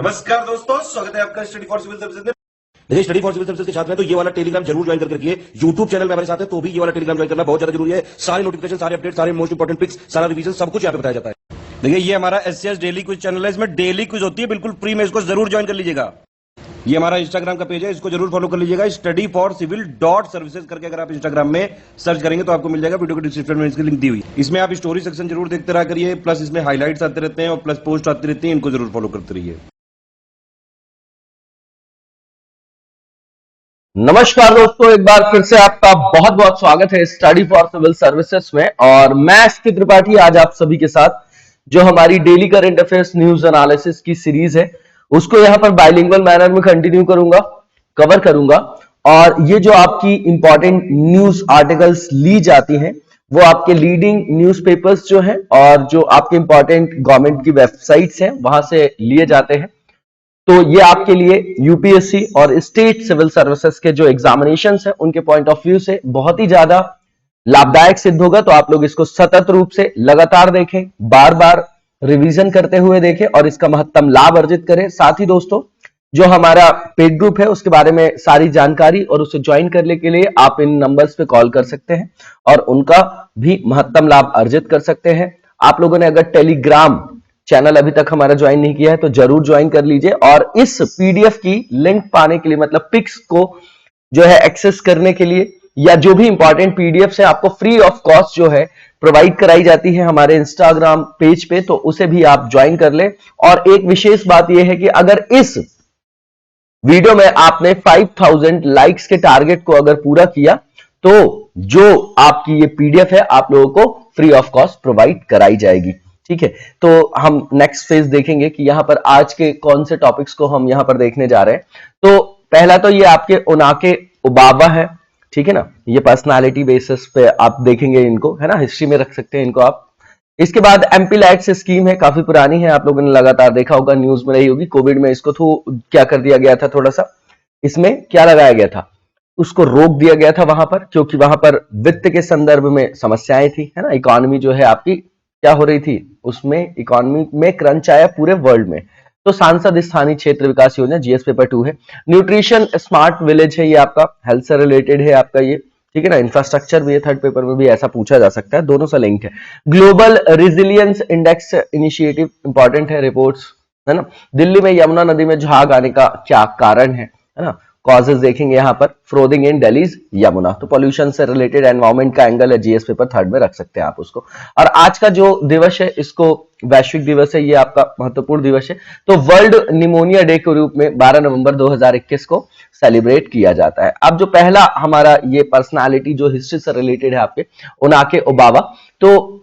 नमस्कार दोस्तों, स्वागत है आपका स्टडी फॉर सिविल सर्विसेज में। देखिए, स्टडी फॉर सिविल सर्विसेज के छात्र हैं तो ये वाला टेलीग्राम जरूर ज्वाइन करके रखिए। यूट्यूब चैनल में हमारे साथ है तो भी ये वाला टेलीग्राम ज्वाइन करना बहुत ज्यादा जरूरी है। सारे नोटिफिकेशन, सारे अपडेट, सारे मोस्ट इंपोर्टेंट पिक्स, सारा रिवीजन सब कुछ यहाँ पे बताया जाता है। देखिए, ये हमारा एससीएस डेली क्विज चैनल है, इसमें डेली क्विज होती है, बिल्कुल फ्री में, इसको जरूर ज्वाइन कर लीजिएगा। ये हमारा इंस्टाग्राम का पेज है, इसको जरूर फॉलो कर लीजिएगा। Study for civil dot services करके अगर आप इंस्टाग्राम में सर्च करेंगे तो आपको मिल जाएगा। वीडियो के डिस्क्रिप्शन में इसकी लिंक दी हुई। इसमें आप स्टोरी सेक्शन जरूर देखते रहा करिए, प्लस इसमें हाईलाइट्स आते रहते हैं और प्लस पोस्ट आती रहती है, इनको जरूर फॉलो करते रहिए। नमस्कार दोस्तों, एक बार फिर से आपका बहुत बहुत स्वागत है स्टडी फॉर सिविल सर्विसेज में। और मैं एसके त्रिपाठी आज आप सभी के साथ जो हमारी daily current affairs news analysis की सीरीज है उसको यहाँ पर बाइलिंगुअल मैनर में कंटिन्यू कवर करूंगा। और ये जो आपकी इंपॉर्टेंट न्यूज आर्टिकल्स ली जाती हैं वो आपके लीडिंग न्यूज़पेपर्स जो हैं और जो आपके इंपॉर्टेंट गवर्नमेंट की वेबसाइट्स हैं वहां से लिए जाते हैं। तो ये आपके लिए यूपीएससी और स्टेट सिविल सर्विसेज के जो एग्जामिनेशंस हैं उनके पॉइंट ऑफ व्यू से बहुत ही ज्यादा लाभदायक सिद्ध होगा। तो आप लोग इसको सतत रूप से लगातार देखें, बार बार रिवीजन करते हुए देखें और इसका महत्तम लाभ अर्जित करें। साथ ही दोस्तों, जो हमारा पेड ग्रुप है उसके बारे में सारी जानकारी और उसे ज्वाइन करने के लिए आप इन नंबर्स पे कॉल कर सकते हैं और उनका भी महत्तम लाभ अर्जित कर सकते हैं। आप लोगों ने अगर टेलीग्राम चैनल अभी तक हमारा ज्वाइन नहीं किया है तो जरूर ज्वाइन कर लीजिए। और इस पीडीएफ की लिंक पाने के लिए, मतलब पिक्स को जो है एक्सेस करने के लिए, या जो भी इंपॉर्टेंट पीडीएफ है आपको फ्री ऑफ कॉस्ट जो है प्रोवाइड कराई जाती है हमारे इंस्टाग्राम पेज पे, तो उसे भी आप ज्वाइन कर ले। और एक विशेष बात यह है कि अगर इस वीडियो में आपने 5000 लाइक्स के टारगेट को अगर पूरा किया तो जो आपकी ये पीडीएफ है आप लोगों को फ्री ऑफ कॉस्ट प्रोवाइड कराई जाएगी। ठीक है, तो हम नेक्स्ट फेज देखेंगे कि यहां पर आज के कौन से टॉपिक्स को हम यहां पर देखने जा रहे हैं। तो पहला तो ये आपके ओनाके ओबावा है, ठीक है ना। ये पर्सनालिटी बेसिस पे आप देखेंगे इनको, है ना, हिस्ट्री में रख सकते हैं इनको आप। इसके बाद एमपी लैट्स स्कीम है, काफी पुरानी है, आप लोगों ने लगातार देखा होगा, न्यूज में रही होगी। कोविड में इसको क्या कर दिया गया था, थोड़ा सा इसमें क्या लगाया गया था, उसको रोक दिया गया था वहां पर, क्योंकि वहां पर वित्त के संदर्भ में समस्याएं थी, है ना। इकोनॉमी जो है आपकी क्या हो रही थी, उसमें इकोनॉमी में क्रंच आया पूरे वर्ल्ड में। तो सांसद स्थानीय क्षेत्र विकास योजना जीएस पेपर 2 है। न्यूट्रिशन स्मार्ट विलेज है, ये आपका हेल्थ से रिलेटेड है आपका ये, ठीक है ना। इंफ्रास्ट्रक्चर भी है, थर्ड पेपर में भी ऐसा पूछा जा सकता है, दोनों से लिंक है। Global resilience index initiative important है, रिपोर्ट्स, है ना। दिल्ली में यमुना नदी में झाग आने का क्या कारण है ना, कॉजेज देखेंगे यहाँ पर। फ्रोदिंग इन दिल्लीज यमुना, तो पॉल्यूशन से रिलेटेड एनवायरमेंट का एंगल है, जीएस पेपर 3 में रख सकते हैं आप उसको। और आज का जो दिवस है इसको वैश्विक दिवस है, ये आपका महत्वपूर्ण दिवस है। तो वर्ल्ड निमोनिया डे के रूप में 12 नवंबर 2021 को सेलिब्रेट किया जाता है। अब जो पहला हमारा ये पर्सनालिटी जो हिस्ट्री से रिलेटेड है आपके ओनाके ओबावा, तो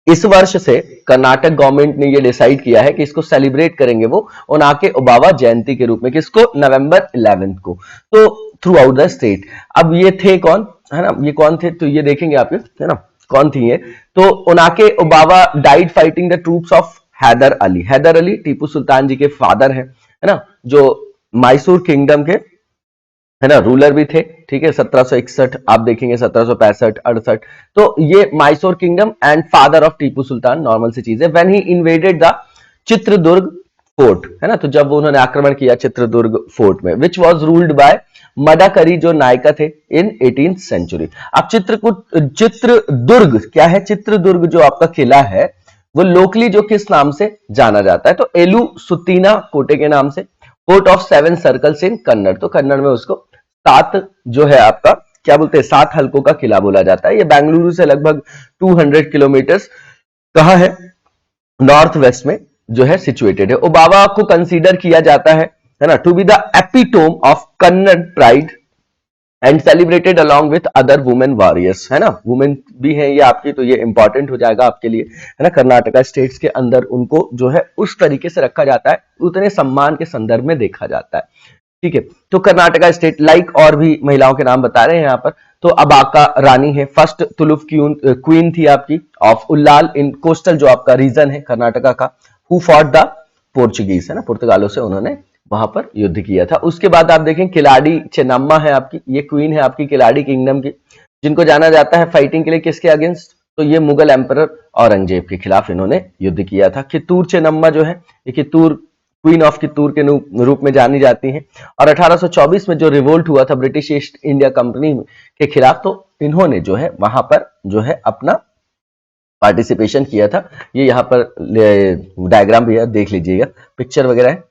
इस वर्ष से कर्नाटक गवर्नमेंट ने ये डिसाइड किया है कि इसको सेलिब्रेट करेंगे वो ओनाके ओबावा जयंती के रूप में, किसको, नवंबर 11 को, तो थ्रू आउट द स्टेट। अब ये थे कौन, है ना, ये कौन थे, तो ये देखेंगे आप, है ना, कौन थी ये। तो Onake Obavva died fighting the troops of Hyder Ali. Hyder Ali Tipu Sultan ji के फादर है ना, जो मैसूर किंगडम के, है ना, रूलर भी थे, ठीक है। 1761 आप देखेंगे, 1765, 68, तो ये Mysore kingdom and father of Tipu Sultan, normal सी चीज है। When he invaded the Chitradurga fort, है ना, तो जब उन्होंने आक्रमण किया चित्रदुर्ग फोर्ट में, विच वॉज रूल्ड बाय मडाकरी, जो नायका थे इन 18th सेंचुरी। अब चित्रदुर्ग क्या है, चित्रदुर्ग जो आपका किला है वो लोकली जो किस नाम से जाना जाता है, तो एलू सुतीना कोटे के नाम से। Fort of 7 circles in Kannada, तो कन्नड़ में उसको 7 जो है आपका क्या बोलते हैं, 7 हल्कों का किला बोला जाता है। ये बेंगलुरु से लगभग 200 किलोमीटर कहाँ है, नॉर्थ वेस्ट में जो है सिचुएटेड है। ओबावा को कंसीडर किया जाता है ना, to be the epitome of Kannada pride and celebrated along with other women warriors, है ना, वुमेन भी है ये आपकी, तो ये इंपॉर्टेंट हो जाएगा आपके लिए, है ना। कर्नाटका स्टेट्स के अंदर उनको जो है उस तरीके से रखा जाता है, उतने सम्मान के संदर्भ में देखा जाता है, ठीक है। तो कर्नाटका स्टेट लाइक और भी महिलाओं के नाम बता रहे हैं यहाँ पर। तो अबाका रानी है, फर्स्ट तुलुफ क्वीन थी आपकी ऑफ उल्लाल इन कोस्टल जो आपका रीजन है कर्नाटका का, हु फॉट द पोर्चुगीज, है ना, पुर्तगालों से उन्होंने वहां पर युद्ध किया था। उसके बाद आप देखें किलाड़ी चेन्नम्मा है आपकी, ये क्वीन है आपकी किलाड़ी किंगडम की, जिनको जाना जाता है फाइटिंग के लिए किसके अगेंस्ट, तो ये मुगल एम्परर औरंगजेब के खिलाफ इन्होंने युद्ध किया था। कित्तूर चेन्नम्मा जो है, ये कित्तूर क्वीन ऑफ कित्तूर के रूप में जानी जाती हैं। और 1824 में जो रिवोल्ट हुआ था ब्रिटिश ईस्ट इंडिया कंपनी के खिलाफ, तो इन्होंने जो है वहां पर जो है अपना पार्टिसिपेशन किया था। ये यहाँ पर डायग्राम भी है, देख लीजिएगा, पिक्चर वगैरह है।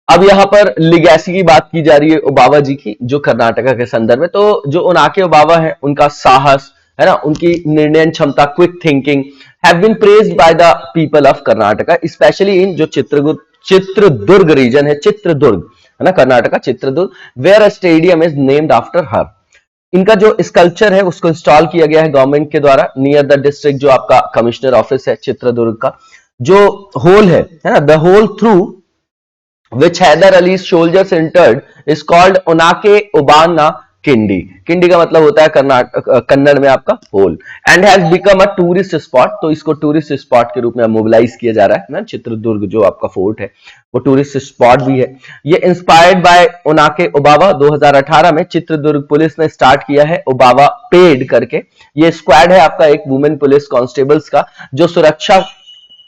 अब यहाँ पर लिगैसी की बात की जा रही है ओबावा जी की, जो कर्नाटका के संदर्भ में। तो जो ओनाके ओबावा है, उनका साहस है ना, उनकी निर्णय क्षमता, quick thinking have been praised by the people of Karnataka, specially in जो चित्रदुर्ग रीजन है, चित्रदुर्ग है ना, Karnataka Chitradurga, where a stadium is named after her. इनका जो स्कल्पचर है उसको इंस्टॉल किया गया है गवर्नमेंट के द्वारा नियर द डिस्ट्रिक्ट, जो आपका कमिश्नर ऑफिस है चित्रदुर्ग का। जो होल है ना, the hole through which Hyder Ali's soldiers entered is called Onake Obana Kindi. किंडी का मतलब होता है कन्नड़ में आपका hole, and has become a tourist spot. तो इसको टूरिस्ट स्पॉट के रूप में मोबिलाइज किया जा रहा है ना। चित्रदुर्ग जो आपका फोर्ट है वो टूरिस्ट स्पॉट भी है। ये इंस्पायर्ड बाय ओनाके ओबावा। 2018 में चित्रदुर्ग पुलिस ने स्टार्ट किया है ओबावा पेड करके। ये स्क्वाड है आपका एक वुमेन पुलिस कांस्टेबल्स का, जो सुरक्षा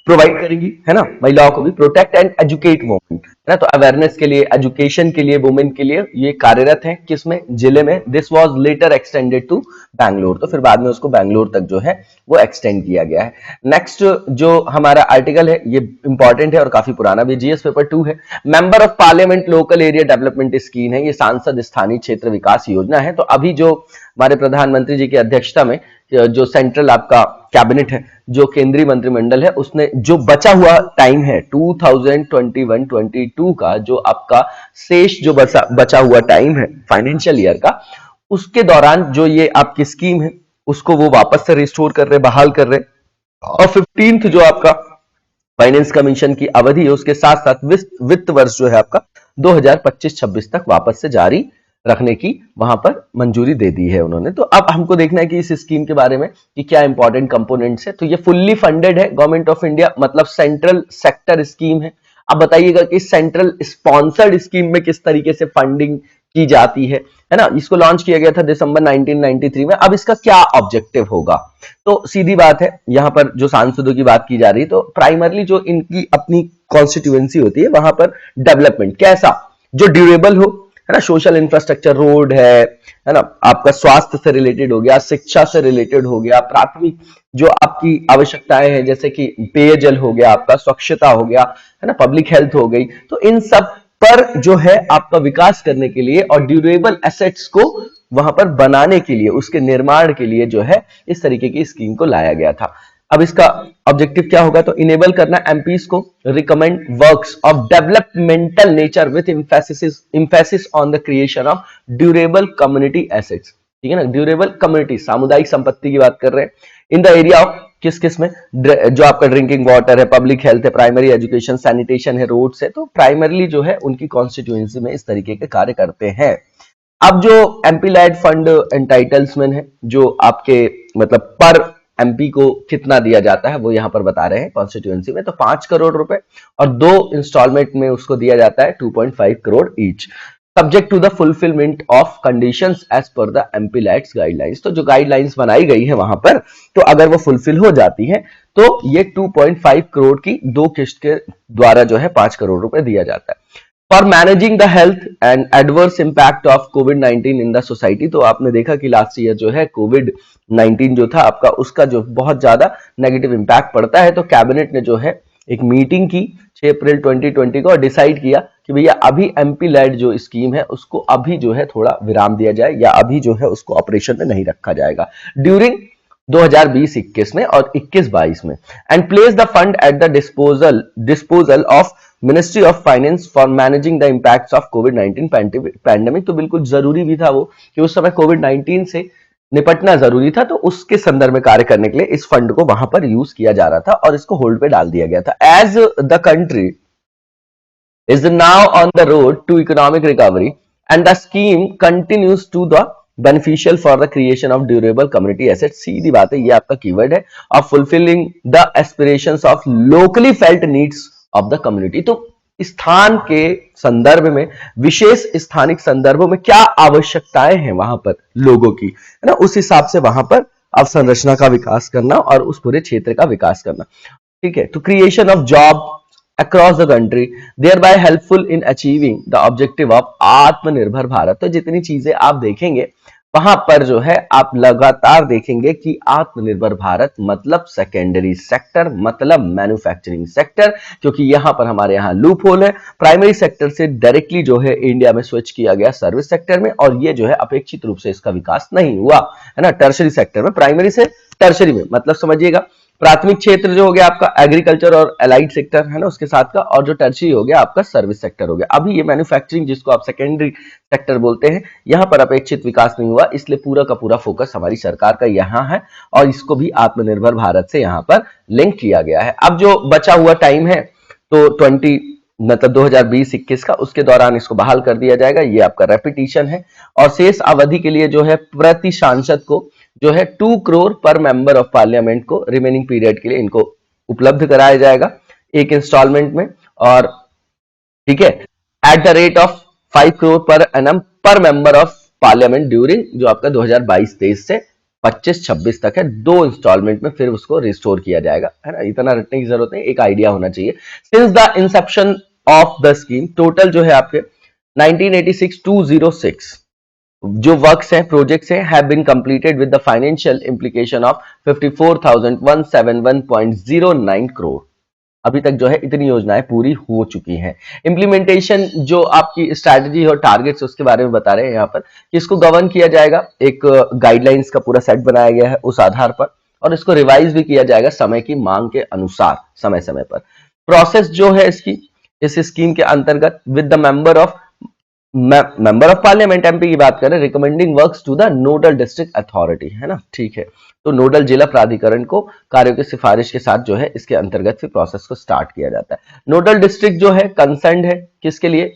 प्रोवाइड करेंगी है ना, महिलाओं को भी, प्रोटेक्ट एंड एजुकेट वुमेन है ना। तो अवेयरनेस के लिए, एजुकेशन के लिए, वुमेन के लिए ये कार्यरत हैं। किसमें? जिले में। This was later extended to Bangalore. तो फिर बाद में उसको बैंगलोर तक जो है वो एक्सटेंड किया गया है। नेक्स्ट जो हमारा आर्टिकल है ये इंपॉर्टेंट है और काफी पुराना भी, जीएस पेपर 2 है। Member of parliament local area development scheme है। ये सांसद स्थानीय क्षेत्र विकास योजना है। तो अभी जो हमारे प्रधानमंत्री जी की अध्यक्षता में जो सेंट्रल आपका कैबिनेट है, जो केंद्रीय मंत्रिमंडल है, उसने जो बचा हुआ टाइम है 2021-22 का, जो आपका शेष जो बचा हुआ टाइम है फाइनेंशियल ईयर का, उसके दौरान जो ये आपकी स्कीम है उसको वो वापस से रिस्टोर कर रहे, बहाल कर रहे। और 15th जो आपका फाइनेंस कमीशन की अवधि है उसके साथ साथ वित्त वर्ष जो है आपका 2025-26 तक वापस से जारी रखने की वहां पर मंजूरी दे दी है उन्होंने। तो अब हमको देखना है कि इस स्कीम के बारे में कि क्या इंपॉर्टेंट कंपोनेंट्स है। तो ये फुल्ली फंडेड है गवर्नमेंट ऑफ इंडिया, मतलब सेंट्रल सेक्टर स्कीम है। अब बताइएगा कि सेंट्रल स्पॉन्सर्ड स्कीम में किस तरीके से फंडिंग की जाती है ना। इसको लॉन्च किया गया था दिसंबर 1993 में। अब इसका क्या ऑब्जेक्टिव होगा? तो सीधी बात है, यहां पर जो सांसदों की बात की जा रही है, तो प्राइमरली जो इनकी अपनी कॉन्स्टिट्यूएंसी होती है वहां पर डेवलपमेंट कैसा, जो ड्यूरेबल हो है ना, सोशल इंफ्रास्ट्रक्चर, रोड है ना, आपका स्वास्थ्य से रिलेटेड हो गया, शिक्षा से रिलेटेड हो गया, प्राथमिक जो आपकी आवश्यकताएं हैं जैसे कि पेयजल हो गया, आपका स्वच्छता हो गया है ना, पब्लिक हेल्थ हो गई। तो इन सब पर जो है आपका विकास करने के लिए और ड्यूरेबल एसेट्स को वहां पर बनाने के लिए, उसके निर्माण के लिए जो है इस तरीके की स्कीम को लाया गया था। अब इसका ऑब्जेक्टिव क्या होगा? तो इनेबल करना एमपीज को recommend works of developmental nature with emphasis on the creation of durable community assets. ठीक है ना, ड्यूरेबल कम्युनिटी, सामुदायिक संपत्ति की बात कर रहे हैं। इन द एरिया ऑफ किस में, जो आपका ड्रिंकिंग वाटर है, पब्लिक हेल्थ है, प्राइमरी एजुकेशन, सैनिटेशन है, रोड्स है। तो प्राइमरली जो है उनकी कॉन्स्टिट्यूएंसी में इस तरीके के कार्य करते हैं। अब जो एमपी लैड फंड एंटाइटल्समेंट है, जो आपके मतलब पर एमपी को कितना दिया जाता है वो यहां पर बता रहे हैं कॉन्स्टिट्यूएंसी में। तो 5 करोड़ रुपए और 2 इंस्टॉलमेंट में उसको दिया जाता है 2.5 crore each, subject to the fulfilment of conditions as per the MP LADS guidelines. तो जो गाइडलाइंस बनाई गई है वहां पर, तो अगर वो फुलफिल हो जाती है तो ये 2.5 करोड़ की 2 किस्त के द्वारा जो है 5 करोड़ रुपए दिया जाता है। For managing the health and adverse impact of covid in the society. तो आपने देखा कि लास्ट ईयर जो है कोविड-19 जो था आपका, उसका जो बहुत ज्यादा नेगेटिव इंपैक्ट पड़ता है। तो कैबिनेट ने जो है एक मीटिंग की 6 अप्रैल 2020 को और डिसाइड किया कि भैया अभी एमपी लैड जो स्कीम है उसको अभी जो है थोड़ा विराम दिया जाए, या अभी जो है उसको ऑपरेशन में नहीं रखा जाएगा ड्यूरिंग 2020-21 में और 21-22 में, and place the fund at the disposal of ministry of finance for managing the impacts of covid pandemic. तो बिल्कुल जरूरी भी था वो कि उस समय कोविड-19 से निपटना जरूरी था, तो उसके संदर्भ में कार्य करने के लिए इस फंड को वहां पर यूज किया जा रहा था और इसको होल्ड पे डाल दिया गया था। As the country is now on the road to economic recovery and the scheme continues to the beneficial for the creation of durable community asset. सीधी बात है, ये आपका कीवर्ड है, of fulfilling the aspirations of locally felt needs of the community. तो स्थान के संदर्भ में, विशेष स्थानिक संदर्भों में क्या आवश्यकताएं हैं वहां पर लोगों की, है ना, उस हिसाब से वहां पर अवसंरचना का विकास करना और उस पूरे क्षेत्र का विकास करना। ठीक है, तो creation of job across the country, thereby helpful in achieving the objective of आत्मनिर्भर भारत। तो जितनी चीजें आप देखेंगे वहां पर जो है आप लगातार देखेंगे कि आत्मनिर्भर भारत मतलब सेकेंडरी सेक्टर, मतलब मैन्युफैक्चरिंग सेक्टर, क्योंकि यहां पर हमारे यहां लूप होल है। प्राइमरी सेक्टर से डायरेक्टली जो है इंडिया में स्विच किया गया सर्विस सेक्टर में, और ये जो है अपेक्षित रूप से इसका विकास नहीं हुआ है ना टर्शरी सेक्टर में, प्राइमरी से टर्शरी में, मतलब समझिएगा प्राथमिक क्षेत्र जो हो गया आपका एग्रीकल्चर और एलाइड सेक्टर है ना उसके साथ का, और जो टर्शरी हो गया आपका सर्विस सेक्टर हो गया। अभी ये मैन्युफैक्चरिंग जिसको आप सेकेंडरी सेक्टर बोलते हैं, यहां पर अपेक्षित विकास नहीं हुआ, इसलिए पूरा का पूरा फोकस हमारी सरकार का यहां है और इसको भी आत्मनिर्भर भारत से यहां पर लिंक किया गया है। अब जो बचा हुआ टाइम है तो 2020-21 का, उसके दौरान इसको बहाल कर दिया जाएगा, ये आपका रेपिटेशन है। और शेष अवधि के लिए जो है प्रति सांसद को जो है 2 करोड़ पर मेंबर ऑफ पार्लियामेंट को रिमेनिंग पीरियड के लिए इनको उपलब्ध कराया जाएगा एक इंस्टॉलमेंट में, और ठीक है at the rate of 5 crore per annum पर मेंबर ऑफ पार्लियामेंट ड्यूरिंग जो आपका 2022-23 से 25-26 तक है, 2 इंस्टॉलमेंट में फिर उसको रिस्टोर किया जाएगा, है ना। इतना रटने की जरूरत नहीं, एक आइडिया होना चाहिए। Since the inception of the scheme total जो है आपके 1986-206 जो वर्क्स हैं, प्रोजेक्ट्स हैं, have been completed with the financial implication of 54,171.09 crore. अभी तक जो है इतनी योजनाएं पूरी हो चुकी हैं। इंप्लीमेंटेशन जो आपकी स्ट्रैटेजी और टारगेट्स उसके बारे में बता रहे हैं यहाँ पर कि इसको गवर्न किया जाएगा, एक गाइडलाइंस का पूरा सेट बनाया गया है उस आधार पर, और इसको रिवाइज भी किया जाएगा समय की मांग के अनुसार समय समय पर। प्रोसेस जो है इसकी इस स्कीम के अंतर्गत with the member of parliament MP की बात करें, recommending works to the nodal district authority, है ना, ठीक है। तो नोडल जिला प्राधिकरण को कार्यों की सिफारिश के साथ जो है इसके अंतर्गत फिर प्रोसेस को स्टार्ट किया जाता है। नोडल डिस्ट्रिक्ट जो है कंसर्न्ड है किसके लिए,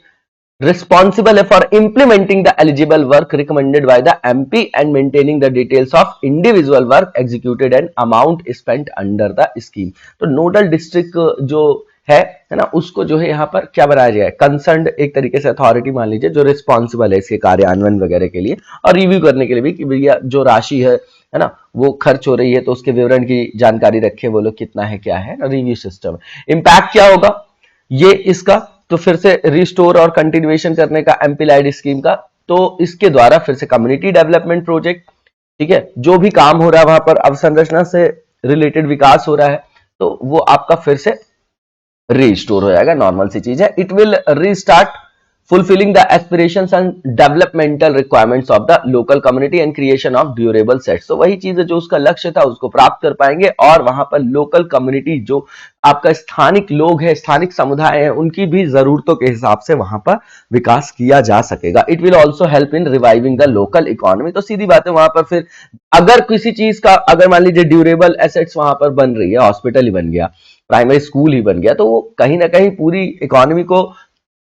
रिस्पॉन्सिबल है for implementing the eligible work recommended by the MP and maintaining the details of individual work executed and amount spent under the scheme. तो नोडल डिस्ट्रिक्ट जो है ना उसको जो है यहाँ पर क्या बनाया जाए, कंसर्न्ड एक तरीके से अथॉरिटी मान लीजिए जो रिस्पॉन्सिबल है इसके कार्यान्वयन वगैरह के लिए और रिव्यू करने के लिए भी कि भैया जो राशि है ना वो खर्च हो रही है तो उसके विवरण की जानकारी रखे वो लोग कितना है क्या है, रिव्यू सिस्टम। इम्पैक्ट क्या होगा ये इसका, तो फिर से रिस्टोर और कंटिन्यूएशन करने का एमपी लाइड स्कीम का, तो इसके द्वारा फिर से कम्युनिटी डेवलपमेंट प्रोजेक्ट, ठीक है, जो भी काम हो रहा है वहां पर अवसंरचना से रिलेटेड विकास हो रहा है तो वो आपका फिर से रिस्टोर हो जाएगा, नॉर्मल सी चीज है। It will restart fulfilling the aspirations and developmental requirements of the local community and creation of durable sets। तो वही चीज है जो उसका लक्ष्य था उसको प्राप्त कर पाएंगे और वहां पर लोकल कम्युनिटी जो आपका स्थानिक लोग है, स्थानिक समुदाय है, उनकी भी जरूरतों के हिसाब से वहां पर विकास किया जा सकेगा। It will also help in reviving the local economy. तो सीधी बात है वहां पर फिर अगर किसी चीज का अगर मान लीजिए ड्यूरेबल एसेट्स वहां पर बन रही है, हॉस्पिटल ही बन गया, प्राइमरी स्कूल ही बन गया, तो वो कहीं ना कहीं पूरी इकोनॉमी को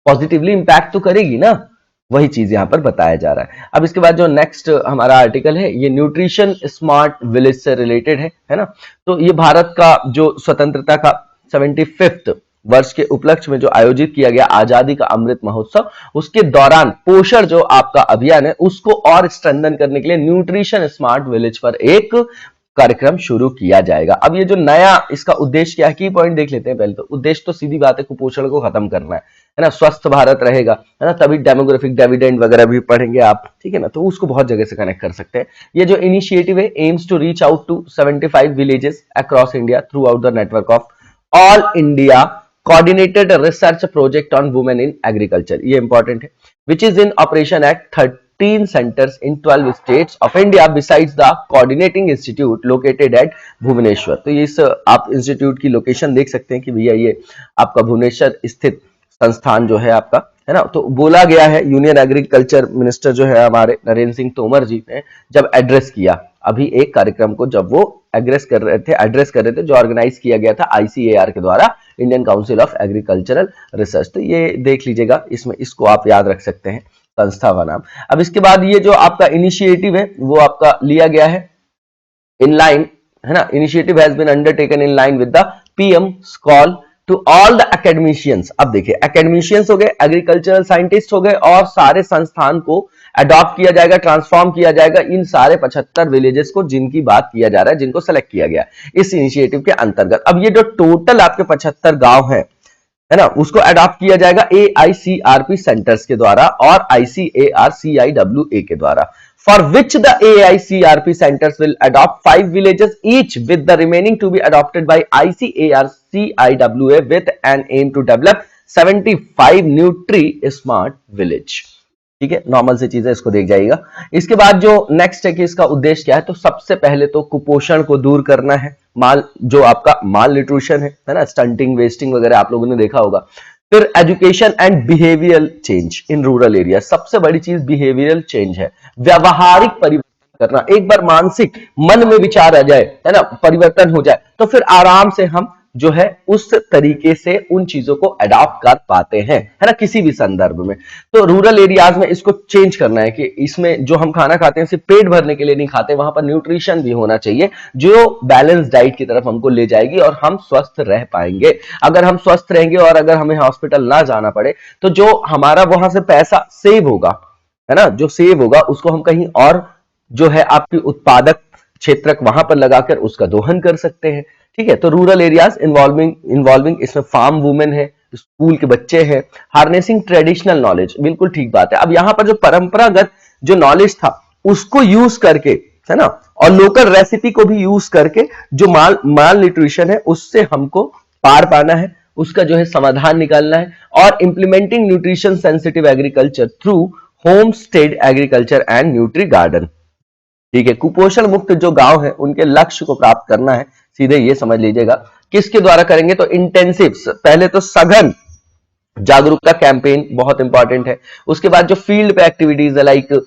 पॉजिटिवली इंपैक्ट तो करेगी ना, वही चीज यहां पर बताया जा रहा है। अब इसके बाद जो नेक्स्ट हमारा आर्टिकल है ये न्यूट्रिशन स्मार्ट विलेज से रिलेटेड है ना। तो ये भारत का जो स्वतंत्रता का 75th वर्ष के उपलक्ष्य में जो आयोजित किया गया आजादी का अमृत महोत्सव, उसके दौरान पोषण जो आपका अभियान है उसको और स्ट्रेंथन करने के लिए न्यूट्रिशन स्मार्ट विलेज पर एक कार्यक्रम शुरू किया जाएगा। अब ये जो नया इसका उद्देश्य क्या है, की पॉइंट देख लेते हैं। पहले तो उद्देश्य तो सीधी बात है कुपोषण को खत्म करना है ना, स्वस्थ भारत रहेगा, है ना, तभी डेमोग्राफिक डिविडेंड वगैरह भी पढ़ेंगे आप, ठीक है ना, तो उसको बहुत जगह से कनेक्ट कर सकते हैं। ये जो इनिशिएटिव है aims to reach out to 75 villages across India throughout the network of all India coordinated research project on women in agriculture, ये इंपॉर्टेंट है, which is in operation at 13 centers in 12 states of India besides the coordinating institute located at Bhubaneswar. तो ये इस आप institute की location देख सकते हैं कि भैया ये आपका भुवनेश्वर स्थित संस्थान जो है आपका, है ना। तो बोला गया है यूनियन एग्रीकल्चर मिनिस्टर जो है हमारे नरेंद्र सिंह तोमर जी ने जब एड्रेस किया अभी एक कार्यक्रम को, जब वो एड्रेस कर रहे थे जो ऑर्गेनाइज किया गया था ICAR के द्वारा, Indian council of agricultural research. तो ये देख लीजिएगा, इसमें इसको आप याद रख सकते हैं संस्था का नाम। अब इसके बाद ये जो आपका इनिशिएटिव है वो आपका लिया गया है इन लाइन, है ना, initiative has been undertaken in line with the PM's call to all the academicians. अब देखिए एकेडमिशियंस हो गए, एग्रीकल्चरल साइंटिस्ट हो गए, और सारे संस्थान को अडॉप्ट किया जाएगा, ट्रांसफॉर्म किया जाएगा इन सारे 75 विलेजेस को जिनकी बात किया जा रहा है, जिनको सेलेक्ट किया गया इस इनिशिएटिव के अंतर्गत। अब ये जो टोटल आपके 75 गांव हैं है ना, उसको अडॉप्ट किया जाएगा AICRP सेंटर्स के द्वारा और ICAR-CIWA के द्वारा, for which the AICRP centers will adopt 5 villages each, with the remaining to be adopted by ICAR-CIWA with an aim to develop 75 Nutri-Smart village। ठीक है, नॉर्मल सी चीजें, इसको देख जाइएगा। इसके बाद जो नेक्स्ट है कि इसका उद्देश्य क्या है, तो सबसे पहले तो कुपोषण को दूर करना है, जो आपका माल न्यूट्रिशन है ना, स्टंटिंग, वेस्टिंग वगैरह आप लोगों ने देखा होगा। फिर education and behavioural change in rural area, सबसे बड़ी चीज बिहेवियरल चेंज है, व्यवहारिक परिवर्तन करना। एक बार मानसिक मन में विचार आ जाए, है ना, परिवर्तन हो जाए, तो फिर आराम से हम जो है उस तरीके से उन चीजों को अडॉप्ट कर पाते हैं, है ना, किसी भी संदर्भ में। तो रूरल एरियाज में इसको चेंज करना है कि इसमें जो हम खाना खाते हैं सिर्फ पेट भरने के लिए नहीं खाते, वहां पर न्यूट्रिशन भी होना चाहिए जो बैलेंस डाइट की तरफ हमको ले जाएगी और हम स्वस्थ रह पाएंगे। अगर हम स्वस्थ रहेंगे और अगर हमें हॉस्पिटल ना जाना पड़े, तो जो हमारा वहां से पैसा सेव होगा, है ना, जो सेव होगा उसको हम कहीं और जो है आपकी उत्पादक क्षेत्र वहां पर लगाकर उसका दोहन कर सकते हैं। ठीक है, तो रूरल एरियाज इन्वॉल्विंग इसमें फार्म वुमेन है, स्कूल के बच्चे हैं, हार्नेसिंग ट्रेडिशनल नॉलेज, बिल्कुल ठीक बात है। अब यहां पर जो परंपरागत जो नॉलेज था उसको यूज करके, है ना, और लोकल रेसिपी को भी यूज करके जो माल न्यूट्रिशन है उससे हमको पार पाना है, उसका जो है समाधान निकालना है। और implementing nutrition sensitive agriculture through homestead agriculture and nutri garden. ठीक है, कुपोषण मुक्त जो गांव है उनके लक्ष्य को प्राप्त करना है, सीधे ये समझ लीजिएगा। किसके द्वारा करेंगे, तो इंटेंसिव, पहले तो सघन जागरूकता कैंपेन बहुत इंपॉर्टेंट है। उसके बाद जो फील्ड पे एक्टिविटीज है, like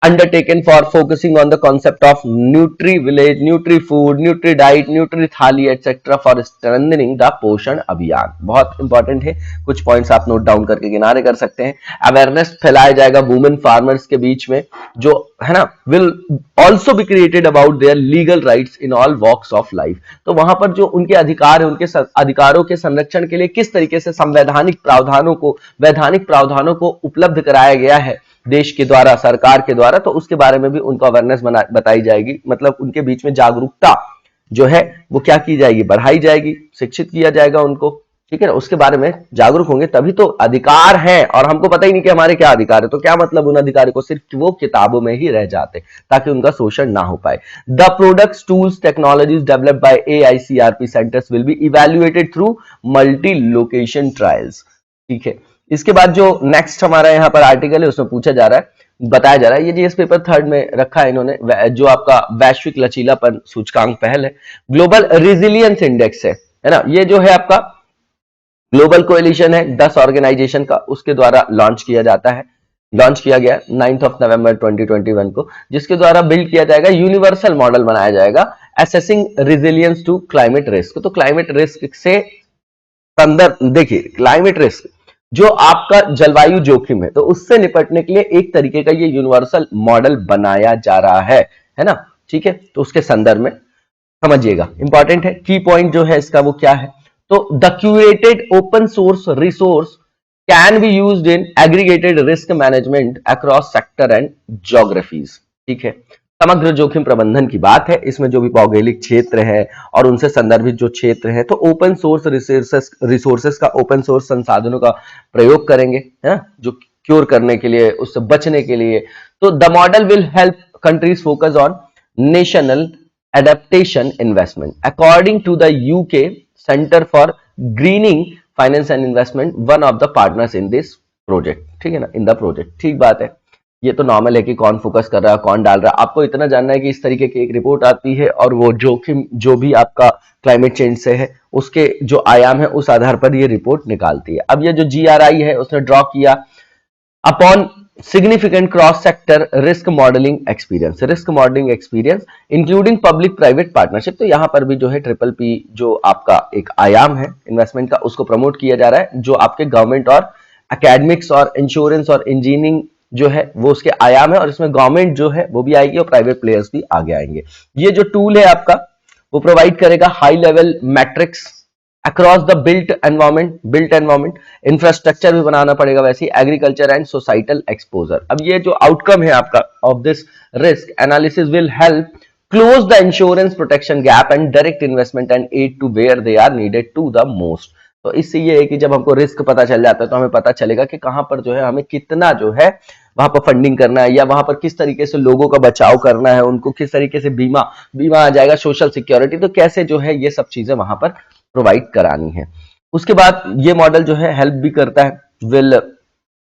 undertaken for focusing on the concept of nutri village, nutri food, nutri diet, nutri थाली etc. for strengthening the पोषण अभियान, बहुत इंपॉर्टेंट है। कुछ पॉइंट्स आप नोट डाउन करके किनारे कर सकते हैं। अवेयरनेस फैलाया जाएगा वुमेन फार्मर्स के बीच में, जो है ना, will also be created about their legal rights in all walks of life। तो वहां पर जो उनके अधिकार है, उनके अधिकारों के संरक्षण के लिए किस तरीके से वैधानिक प्रावधानों को उपलब्ध कराया गया है देश के द्वारा, सरकार के द्वारा, तो उसके बारे में भी उनको अवेयरनेस बताई जाएगी। मतलब उनके बीच में जागरूकता जो है वो क्या की जाएगी, बढ़ाई जाएगी, शिक्षित किया जाएगा उनको। ठीक है ना, उसके बारे में जागरूक होंगे तभी तो अधिकार है, और हमको पता ही नहीं कि हमारे क्या अधिकार है, तो क्या मतलब उन अधिकारों को सिर्फ वो किताबों में ही रह जाते ताकि उनका शोषण ना हो पाए। The products, tools, technologies developed by AICRP centres will be evaluated through multi location trials. ठीक है, इसके बाद जो नेक्स्ट हमारा यहाँ पर आर्टिकल है उसमें पूछा जा रहा है, बताया जा रहा है, ये जीएस पेपर 3 में रखा है इन्होंने, जो आपका वैश्विक लचीलापन सूचकांक पहल है, ग्लोबल रेजिलियंस इंडेक्स है ना, ये जो है आपका ग्लोबल कोएलिशन है 10 ऑर्गेनाइजेशन का, उसके द्वारा लॉन्च किया गया 9 नवंबर 2021 को, जिसके द्वारा बिल्ड किया जाएगा, यूनिवर्सल मॉडल बनाया जाएगा assessing resilience to climate risk. तो क्लाइमेट रिस्क से संदर्भ देखिए, क्लाइमेट रिस्क जो आपका जलवायु जोखिम है, तो उससे निपटने के लिए एक तरीके का ये यूनिवर्सल मॉडल बनाया जा रहा है ना। ठीक है, तो उसके संदर्भ में समझिएगा, इंपॉर्टेंट है। की पॉइंट जो है इसका वो क्या है, तो the curated open source resource can be used in aggregated risk management across sector and geographies. ठीक है, समग्र जोखिम प्रबंधन की बात है, इसमें जो भी भौगोलिक क्षेत्र है और उनसे संदर्भित जो क्षेत्र है, तो ओपन सोर्स रिसोर्सेस का, ओपन सोर्स संसाधनों का प्रयोग करेंगे, है ना, जो क्योर करने के लिए, उससे बचने के लिए। तो the model will help countries focus on national adaptation investment according to the UK centre for greening finance and investment, one of the partners in this project. ठीक है ना, इन द प्रोजेक्ट। ठीक बात है, ये तो नॉर्मल है कि कौन फोकस कर रहा है, कौन डाल रहा है। आपको इतना जानना है कि इस तरीके की एक रिपोर्ट आती है और वो जोखिम जो भी आपका क्लाइमेट चेंज से है उसके जो आयाम है उस आधार पर ये रिपोर्ट निकालती है। अब ये जो GRI है उसने ड्रॉ किया upon significant cross sector risk modelling experience including public private partnership. तो यहां पर भी जो है PPP जो आपका एक आयाम है इन्वेस्टमेंट का, उसको प्रमोट किया जा रहा है, जो आपके गवर्नमेंट और एकेडमिक्स और इंश्योरेंस और इंजीनियरिंग जो है वो उसके आयाम है, और इसमें गवर्नमेंट जो है वो भी आएगी और प्राइवेट प्लेयर्स भी आगे आएंगे। ये जो टूल है आपका वो प्रोवाइड करेगा high level matrix across the built environment, infrastructure भी बनाना पड़ेगा वैसे, एग्रीकल्चर एंड सोसाइटल एक्सपोजर। अब ये जो आउटकम है आपका of this risk analysis will help close the insurance protection gap and direct investment and aid to where they are needed to the most. तो इससे ये है कि जब हमको रिस्क पता चल जाता है तो हमें पता चलेगा कि कहां पर जो है हमें कितना जो है वहां पर फंडिंग करना है, या वहां पर किस तरीके से लोगों का बचाव करना है, उनको किस तरीके से बीमा आ जाएगा, सोशल सिक्योरिटी, तो कैसे जो है ये सब चीजें वहां पर प्रोवाइड करानी है। उसके बाद ये मॉडल जो है हेल्प भी करता है will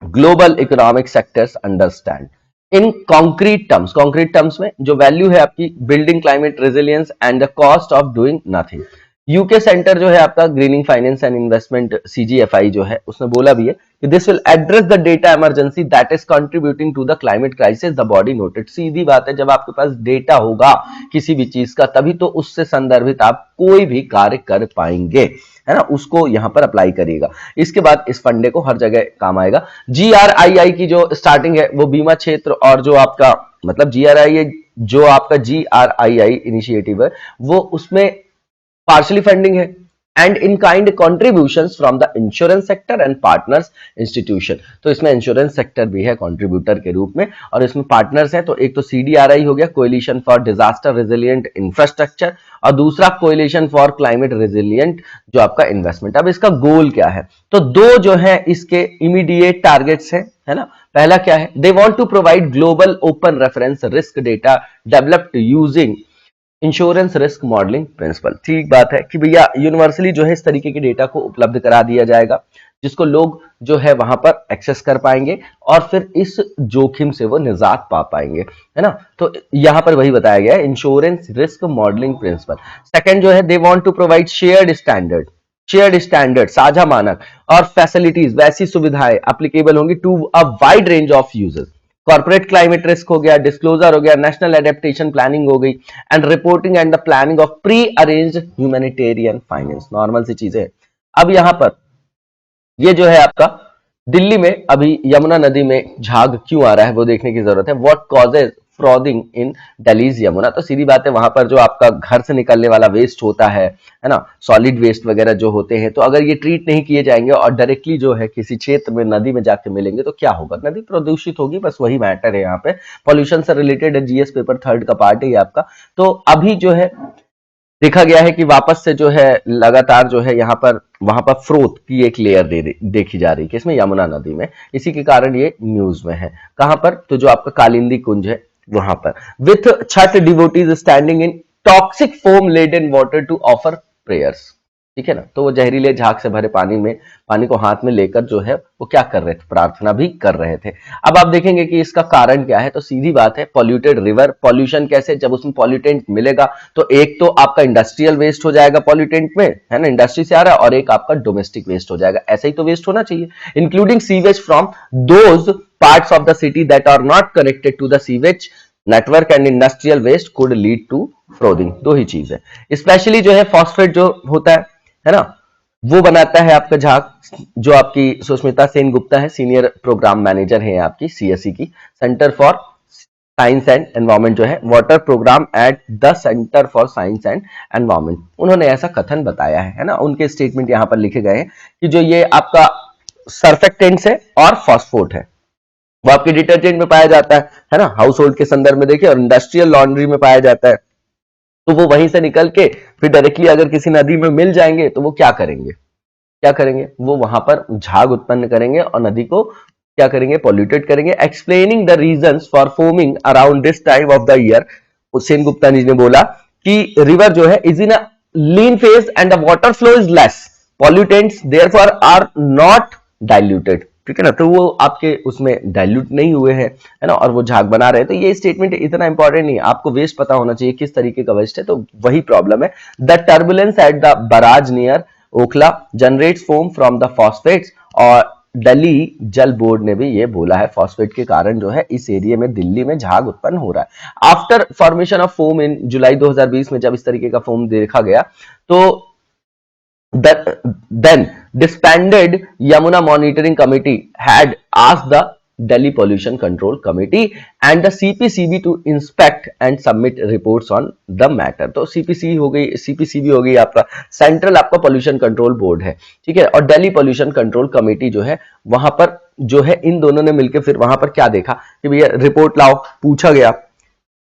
global economic sectors understand in concrete terms में जो वैल्यू है आपकी building climate resilience and the cost of doing nothing. UK centre जो है आपका greening finance and investment CGFI जो है उसने बोला भी है कि this will address the data emergency that is contributing to the climate crisis the body noted. सीधी बात है, जब आपके पास डेटा होगा किसी भी चीज का तभी तो उससे संदर्भित आप कोई भी कार्य कर पाएंगे, है ना, उसको यहां पर अप्लाई करिएगा। इसके बाद इस फंडे को हर जगह काम आएगा। GRII की जो स्टार्टिंग है वो बीमा क्षेत्र और जो आपका मतलब GRII जो आपका GRII इनिशिएटिव है वो उसमें पार्शली फंडिंग है and in kind contributions from the insurance sector and partners institution. तो इसमें इंश्योरेंस सेक्टर भी है कंट्रीब्यूटर के रूप में और इसमें पार्टनर्स हैं, तो एक तो CDRI हो गया, coalition for disaster resilient infrastructure, और दूसरा कोएलिशन फॉर क्लाइमेट रेजिलिएंट जो आपका इन्वेस्टमेंट। अब इसका गोल क्या है, तो दो जो है इसके इमीडिएट टारगेट्स है ना। पहला क्या है, they want to provide global open reference risk data developed using insurance risk modelling principle. ठीक बात है कि भैया यूनिवर्सली जो है इस तरीके के डेटा को उपलब्ध करा दिया जाएगा जिसको लोग जो है वहां पर एक्सेस कर पाएंगे और फिर इस जोखिम से वो निजात पा पाएंगे, है ना। तो यहां पर वही बताया गया है, insurance risk modelling principle. Second जो है, they want to provide shared standard साझा मानक और फैसिलिटीज, वैसी सुविधाएं एप्लीकेबल होंगी to a wide range of users. Corporate climate risk हो गया, डिस्क्लोजर हो गया, नेशनल एडेप्टेशन प्लानिंग हो गई and reporting and the planning of pre arranged humanitarian finance. Normal सी चीजें। अब यहां पर ये जो है आपका दिल्ली में अभी यमुना नदी में झाग क्यों आ रहा है वो देखने की जरूरत है। What causes frothing in Delhi's Yamuna. तो सीधी बात है, वहां पर जो आपका घर से निकलने वाला वेस्ट होता है ना, सॉलिड वेस्ट वगैरह जो होते हैं, तो अगर ये ट्रीट नहीं किए जाएंगे और डायरेक्टली जो है किसी क्षेत्र में नदी में जाके मिलेंगे तो क्या होगा, नदी प्रदूषित होगी। बस वही मैटर है यहाँ पे। पॉल्यूशन से रिलेटेड GS पेपर 3rd का पार्ट है आपका। तो अभी जो है देखा गया है कि वापस से जो है लगातार जो है यहाँ पर वहां पर फ्रोथ की एक लेयर देखी जा रही है किसमें, यमुना नदी में। इसी के कारण ये न्यूज में है। कहां पर, तो जो आपका कालिंदी कुंज है वहां पर, with Chhath devotees standing in toxic foam laden water to offer prayers. ठीक है ना। तो वो जहरीले झाग से भरे पानी को हाथ में लेकर जो है वो क्या कर रहे थे, प्रार्थना भी कर रहे थे। अब आप देखेंगे कि इसका कारण क्या है, तो सीधी बात है, पॉल्यूटेड रिवर। पॉल्यूशन कैसे, जब उसमें पॉल्यूटेंट मिलेगा तो एक तो आपका इंडस्ट्रियल वेस्ट हो जाएगा पॉल्यूटेंट में, है ना, इंडस्ट्री से आ रहा है, और एक आपका डोमेस्टिक वेस्ट हो जाएगा। ऐसा ही तो वेस्ट होना चाहिए, including sewage from those parts of the city that are not connected to the sewage network and industrial waste could lead to frothing. दो ही चीज है। स्पेशली जो है फॉस्फेट जो होता है ना, वो बनाता है आपका झाग, जो आपकी सुष्मिता सेन गुप्ता है, सीनियर प्रोग्राम मैनेजर है आपकी CSE की, centre for science and environment जो है, water programme at the centre for science and environment. उन्होंने ऐसा कथन बताया है ना। उनके स्टेटमेंट यहां पर लिखे गए हैं कि जो ये आपका सर्फेक्टेंट्स है और फॉस्फोट है वो आपके डिटर्जेंट में पाया जाता है ना, हाउस होल्ड के संदर्भ में देखिए, और इंडस्ट्रियल लॉन्ड्री में पाया जाता है। तो वो वहीं से निकल के फिर डायरेक्टली अगर किसी नदी में मिल जाएंगे तो वो क्या करेंगे, वो वहां पर झाग उत्पन्न करेंगे और नदी को क्या करेंगे, पॉल्यूटेड करेंगे। Explaining the reasons for foaming around this time of the year, Sen Gupta ji ने बोला कि रिवर जो है is in a lean phase and the water flow is less, pollutants therefore are not diluted. ठीक है ना, तो वो आपके उसमें डाइल्यूट नहीं हुए हैं, है ना, और वो झाग बना रहे हैं। तो ये स्टेटमेंट इतना इंपॉर्टेंट नहीं है, आपको वेस्ट पता होना चाहिए किस तरीके का वेस्ट है। तो वही प्रॉब्लम है। The turbulence at the barrage near Okhla generates foam from the phosphates, और दिल्ली जल बोर्ड ने भी ये बोला है फॉस्फेट के कारण जो है इस एरिया में दिल्ली में झाग उत्पन्न हो रहा है। आफ्टर फॉर्मेशन ऑफ फोम इन जुलाई 2020 में जब इस तरीके का फोम देखा गया तो then disbanded Yamuna Monitoring Committee had asked the Delhi Pollution Control Committee and the CPCB to inspect and submit reports on the matter। तो CPCB हो गई आपका सेंट्रल आपका पोल्यूशन कंट्रोल बोर्ड है, ठीक है, और दिल्ली पोल्यूशन कंट्रोल कमेटी जो है वहां पर जो है इन दोनों ने मिलकर फिर वहां पर क्या देखा कि भैया रिपोर्ट लाओ, पूछा गया,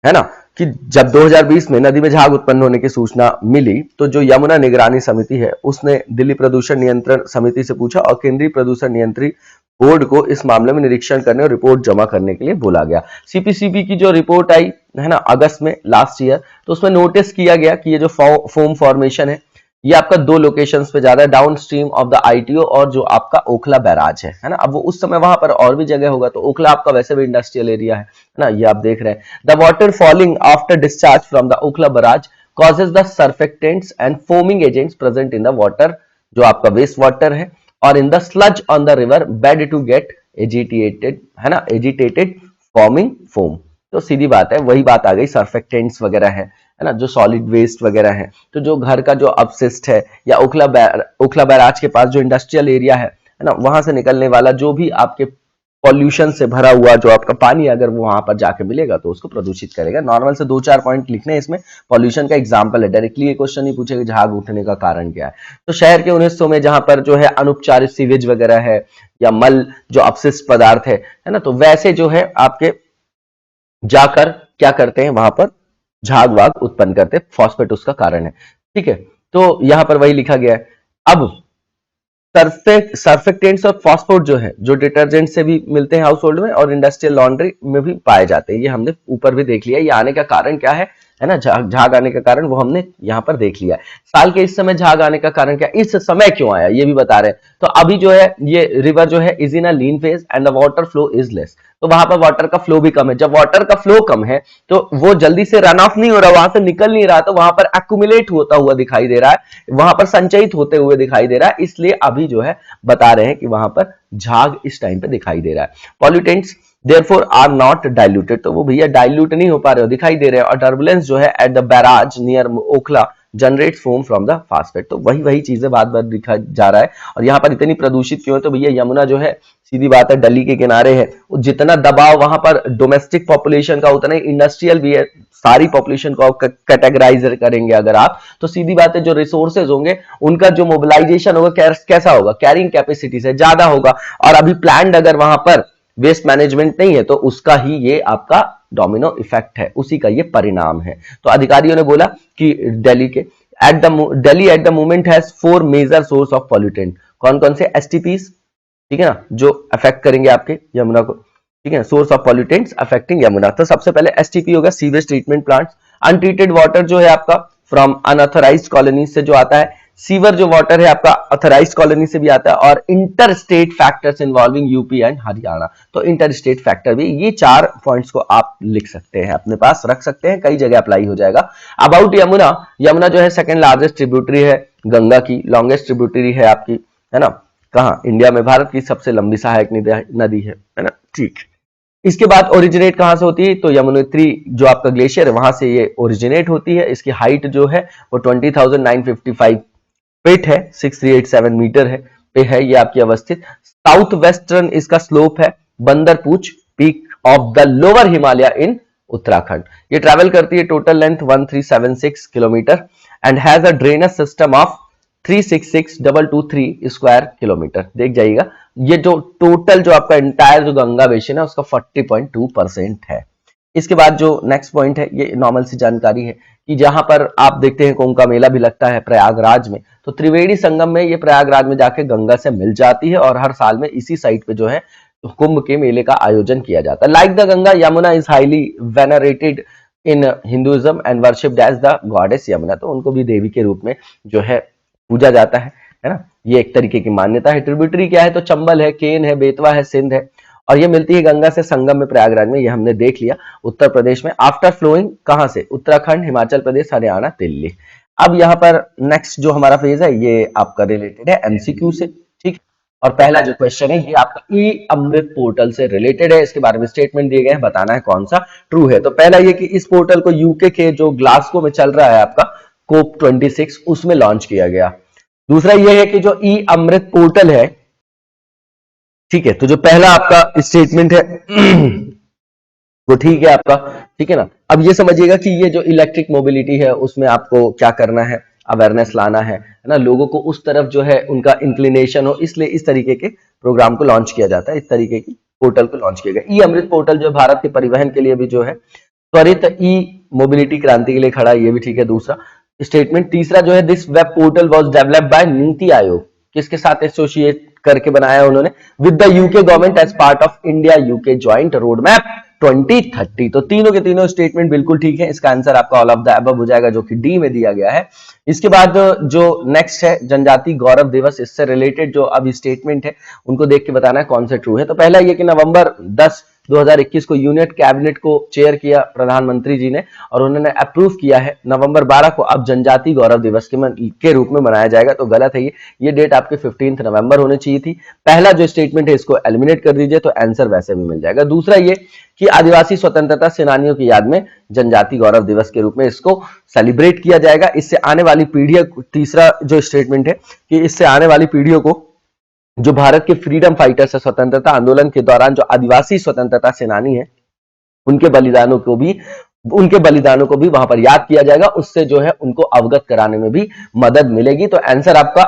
है ना, कि जब 2020 में नदी में झाग उत्पन्न होने की सूचना मिली तो जो यमुना निगरानी समिति है उसने दिल्ली प्रदूषण नियंत्रण समिति से पूछा और केंद्रीय प्रदूषण नियंत्रण बोर्ड को इस मामले में निरीक्षण करने और रिपोर्ट जमा करने के लिए बोला गया। सीपीसीबी की जो रिपोर्ट आई है ना अगस्त में लास्ट ईयर, तो उसमें नोटिस किया गया कि ये जो फोम फॉर्मेशन है ये आपका दो लोकेशंस पे ज्यादा है, down stream of the ITO और जो आपका ओखला बैराज है ना। अब वो उस समय वहां पर और भी जगह होगा, तो ओखला आपका वैसे भी इंडस्ट्रियल एरिया है ना, ये आप देख रहे हैं। The water falling after discharge from the Okhla barrage causes the surfactants and foaming agents present in the water, जो आपका वेस्ट वाटर है, और in the sludge on the river bed to get agitated है ना, एजिटेटेड फॉर्मिंग फोम। तो सीधी बात है, वही बात आ गई, सर्फेक्टेंट्स वगैरह है ना, जो सॉलिड वेस्ट वगैरह है, तो जो घर का जो अपशिष्ट है या ओखला बैराज के पास जो इंडस्ट्रियल एरिया है ना, वहां से निकलने वाला जो भी आपके पॉल्यूशन से भरा हुआ जो आपका पानी अगर वो वहां पर जाके मिलेगा तो उसको प्रदूषित करेगा। नॉर्मल से 2-4 पॉइंट लिखने हैं इसमें, पॉल्यूशन का एग्जांपल है, डायरेक्टली ये क्वेश्चन नहीं पूछेगा झाग उठने का कारण क्या है। तो शहर के उन हिस्सों में जहां पर जो है अनुपचारित सीवेज वगैरह है या मल जो अपशिष्ट पदार्थ है ना, तो वैसे जो है आपके जाकर क्या करते हैं, वहां पर झाग वाग उत्पन्न करते, फॉस्फेट उसका कारण है। ठीक है, तो यहां पर वही लिखा गया है। अब सर्फेक्टेंट्स और फॉस्फेट जो है, जो डिटर्जेंट से भी मिलते हैं हाउस होल्ड में और इंडस्ट्रियल लॉन्ड्री में भी पाए जाते हैं, ये हमने ऊपर भी देख लिया। ये आने का कारण क्या है ना, झाग आने का कारण वो हमने यहाँ पर देख लिया है। साल के इस समय झाग आने का कारण क्या, इस समय क्यों आया, ये भी बता रहे हैं। तो अभी जो है ये रिवर जो है is in a lean phase and the water flow is less, तो वहां पर वाटर का फ्लो भी कम है। जब वाटर का फ्लो कम है तो वो जल्दी से रन ऑफ नहीं हो रहा, वहां से निकल नहीं रहा, तो वहां पर एक्यूमुलेट होता हुआ दिखाई दे रहा है, वहां पर संचयित होते हुए दिखाई दे रहा है, इसलिए अभी जो है बता रहे हैं कि वहां पर झाग इस टाइम पे दिखाई दे रहा है। Pollutants therefore are not diluted, तो वो भैया डाइल्यूट नहीं हो पा रहे हो, दिखाई दे रहे हैं। और टर्बुलेंस जो है at the barrage near Okhla generate foam from the phosphate, तो वही चीजें बार बार दिखा जा रहा है। और यहाँ पर इतनी प्रदूषित क्यों है, तो भैया यमुना जो है सीधी बात है दिल्ली के किनारे है, जितना दबाव वहां पर डोमेस्टिक पॉपुलेशन का उतना ही इंडस्ट्रियल भी है। सारी पॉपुलेशन को कैटेगराइज करेंगे अगर आप, तो सीधी बात है जो रिसोर्सेज होंगे उनका जो मोबिलाइजेशन होगा कैसा होगा, कैरिंग कैपेसिटी से ज्यादा होगा। और अभी प्लान्ड अगर वहां पर वेस्ट मैनेजमेंट नहीं है तो उसका ही ये आपका डोमिनो इफेक्ट है, उसी का ये परिणाम है। तो अधिकारियों ने बोला कि Delhi at the moment has 4 major source of pollutant. कौन कौन से, एसटीपीज, ठीक है ना, जो अफेक्ट करेंगे आपके यमुना को, ठीक है, source of pollutants affecting Yamuna. तो सबसे पहले एसटीपी होगा, sewage treatment plants. Untreated water जो है आपका फ्रॉम अनऑथराइज्ड कॉलोनी से जो आता है, सीवर जो वाटर है आपका ऑथराइज्ड कॉलोनी से भी आता है, और inter state factors involving UP and Haryana, तो इंटर स्टेट फैक्टर भी, ये 4 पॉइंट्स को आप लिख सकते हैं, अपने पास रख सकते हैं, कई जगह अप्लाई हो जाएगा। अबाउट यमुना, यमुना जो है सेकंड लार्जेस्ट ट्रिब्यूटरी है गंगा की, लॉन्गेस्ट ट्रिब्यूटरी है आपकी, है ना, कहां, इंडिया में, भारत की सबसे लंबी सहायक नदी है ना, ठीक। इसके बाद ओरिजिनेट कहां से होती है, तो यमुनोत्री जो आपका ग्लेशियर है वहां से ये ओरिजिनेट होती है। इसकी हाइट जो है वो 20,955 फीट है, 6387 मीटर है पे है ये आपकी अवस्थित। साउथ वेस्टर्न इसका स्लोप है, Bandarpunch peak of the lower Himalaya in Uttarakhand. ये ट्रैवल करती है total length 1376 kilometre and has a drainage system of 366,223 square kilometre. देख जाइएगा, ये जो टोटल जो आपका इंटायर जो गंगा बेसिन है उसका 40.2% है। इसके बाद जो नेक्स्ट पॉइंट है, ये नॉर्मल सी जानकारी है कि जहां पर आप देखते हैं कुंभ का मेला भी लगता है प्रयागराज में, तो त्रिवेणी संगम में ये प्रयागराज में जाके गंगा से मिल जाती है और हर साल में इसी साइट पे जो है कुंभ के मेले का आयोजन किया जाता है। Like the Ganga, Yamuna is highly venerated in Hinduism and worshipped as the goddess Yamuna, तो उनको भी देवी के रूप में जो है पूजा जाता है ना, ये एक तरीके की मान्यता है। ट्रिब्यूटरी क्या है, तो चंबल है, केन है, बेतवा है, सिंध है, और ये मिलती है गंगा से संगम में प्रयागराज में, ये हमने देख लिया उत्तर प्रदेश में। आफ्टर फ्लोइंग कहां से, उत्तराखंड, हिमाचल प्रदेश, हरियाणा, दिल्ली। अब यहाँ पर नेक्स्ट जो हमारा फेज है ये आपका रिलेटेड है एमसीक्यू से, ठीक। और पहला जो क्वेश्चन है ये आपका ई अमृत पोर्टल से रिलेटेड है, इसके बारे में स्टेटमेंट दिए गए हैं, बताना है कौन सा ट्रू है। तो पहला ये कि इस पोर्टल को यूके के जो ग्लासगो में चल रहा है आपका कोप 26 उसमें लॉन्च किया गया। दूसरा ये है कि जो ई अमृत पोर्टल है, ठीक है, तो जो पहला आपका स्टेटमेंट है वो ठीक है आपका, ठीक है ना। अब ये समझिएगा कि ये जो इलेक्ट्रिक मोबिलिटी है उसमें आपको क्या करना है, अवेयरनेस लाना है ना, लोगों को उस तरफ जो है उनका इंक्लिनेशन हो, इसलिए इस तरीके के प्रोग्राम को लॉन्च किया जाता है, इस तरीके की पोर्टल को लॉन्च किया गया। ई अमृत पोर्टल जो भारत के परिवहन के लिए भी जो है त्वरित ई मोबिलिटी क्रांति के लिए खड़ा, ये भी ठीक है दूसरा स्टेटमेंट। तीसरा जो है this web portal was developed by NITI Aayog, किसके साथ एसोसिएट करके बनाया उन्होंने, with the UK government as part of India UK joint road map 2030। तो तीनों के तीनों स्टेटमेंट बिल्कुल ठीक है, इसका आंसर आपका ऑल ऑफ द अबव हो जाएगा जो कि डी में दिया गया है। इसके बाद जो नेक्स्ट है जनजाति गौरव दिवस, इससे रिलेटेड जो अभी स्टेटमेंट है उनको देख के बताना है कौन से ट्रू है। तो पहला ये कि नवंबर 10 2021 को यूनियन कैबिनेट को चेयर किया प्रधानमंत्री जी ने और उन्होंने अप्रूव किया है। नवंबर 12 को अब जनजाति गौरव दिवस के रूप में मनाया जाएगा, तो गलत है ये डेट आपके 15 नवंबर होनी चाहिए थी। पहला जो स्टेटमेंट है इसको एलिमिनेट कर दीजिए तो आंसर वैसे भी मिल जाएगा। दूसरा ये कि आदिवासी स्वतंत्रता सेनानियों की याद में जनजाति गौरव दिवस के रूप में इसको सेलिब्रेट किया जाएगा। इससे आने वाली पीढ़ियों, तीसरा जो स्टेटमेंट है कि इससे आने वाली पीढ़ियों को जो भारत के फ्रीडम फाइटर्स है, स्वतंत्रता आंदोलन के दौरान जो आदिवासी स्वतंत्रता सेनानी है उनके बलिदानों को भी वहां पर याद किया जाएगा, उससे जो है उनको अवगत कराने में भी मदद मिलेगी। तो आंसर आपका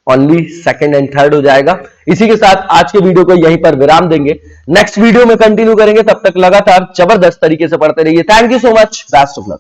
ओनली सेकंड एंड थर्ड हो जाएगा। इसी के साथ आज के वीडियो को यहीं पर विराम देंगे, नेक्स्ट वीडियो में कंटिन्यू करेंगे, तब तक लगातार जबरदस्त तरीके से पढ़ते रहिए। Thank you so much, best of luck.